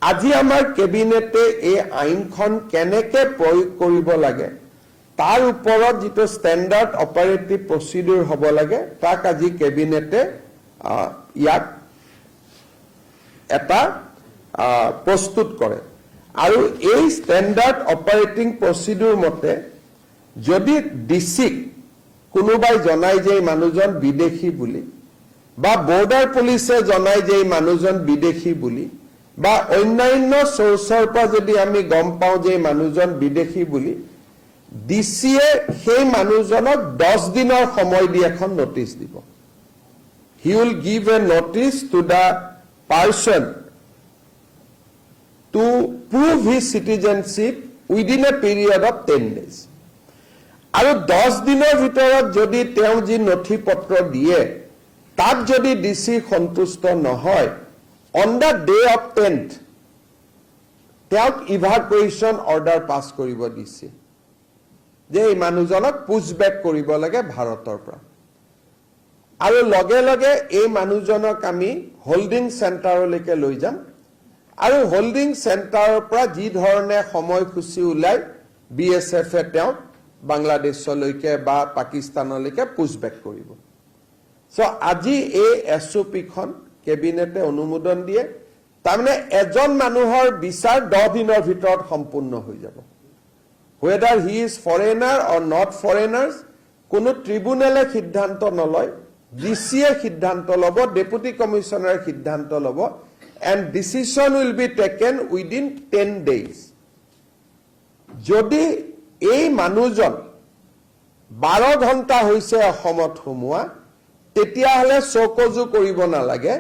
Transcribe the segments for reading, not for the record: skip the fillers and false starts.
আজি আমাৰ কেবিনেটে এই আইনখন কেনেকে প্ৰয়োগ কৰিব লাগে তাৰ ওপৰত যেটো ষ্টেণ্ডাৰ্ড অপাৰেটিভ প্ৰচিডিউৰ হ'ব লাগে তাক আজি কেবিনেটে ইয়াক এটা প্ৰস্তুত কৰে আৰু এই ষ্টেণ্ডাৰ্ড অপাৰেটিং প্ৰচিডিউৰ মতে যদি ডিসিক কোনোবাই জনাই যে মানুহজন বিদেশী বুলি বা বৰ্ডাৰ পুলিচে জনাই যে মানুহজন বিদেশী বুলি বা অন্যান্য সোৰ্সৰ পৰা যদি আমি গম পাওঁ যে মানুহজন বিদেশী বুলি ডিসিয়ে সেই মানুহজনক 10 দিনৰ সময় দি এখন নোটিস দিব he will give a notice to the person to prove his citizenship within a period of 10 days আৰু 10 দিনৰ ভিতৰত যদি তেওঁ যি নথিপত্ৰ দিয়ে তাত যদি ডিসি সন্তুষ্ট নহয় on the day of 10th তেওঁক ইভাকুৱেশ্যন অৰ্ডাৰ পাছ কৰিব দিছে যে এই মানুহজনক পুছবেক কৰিব লাগে ভাৰতৰ পৰা আৰু লগে লগে এই মানুহজনক আমি হোল্ডিং সেন্টাৰলৈকে লৈ যাম আৰু হোল্ডিং সেন্টাৰৰ পৰা যি ধৰণে সময়সূচী উলাই বিএসএফ এ তেওঁ বাংলাদেশলৈকে বা পাকিস্তানলৈকে পুছবেক কৰিব সো আজি এই এসওপিখন কেবিনেটে অনুমোদন দিয়ে তাৰমানে এজন মানুহৰ বিচাৰ 10 দিনৰ ভিতৰত সম্পূৰ্ণ হৈ যাব whether he is foreigner or not foreigners কোনো ট্ৰিবিউনেলে সিদ্ধান্ত নলয় ডিসিয়ে সিদ্ধান্ত লব ডেপুটি কমিশনাৰ সিদ্ধান্ত লব and decision will be taken within 10 days যদি এই মানুহজন 12 ঘণ্টা হৈছে অসমত হুমুৱা তেতিয়া হলে চকজু কৰিব নালাগে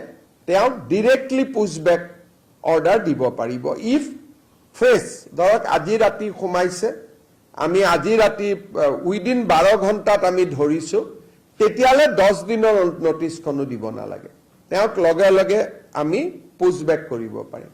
তেওঁ ডাইৰেক্টলি পুছবেক অৰ্ডাৰ দিব পাৰিব ইফ ফেস ধৰক আজি ৰাতি খুমাইছে আমি আজি ৰাতি উইদিন 12 ঘণ্টাত আমি ধৰিছো তেতিয়ালে 10 দিনৰ নোটিছখনো দিব নালাগে তেওঁক লগে লগে আমি পুছবেক কৰিব পাৰিম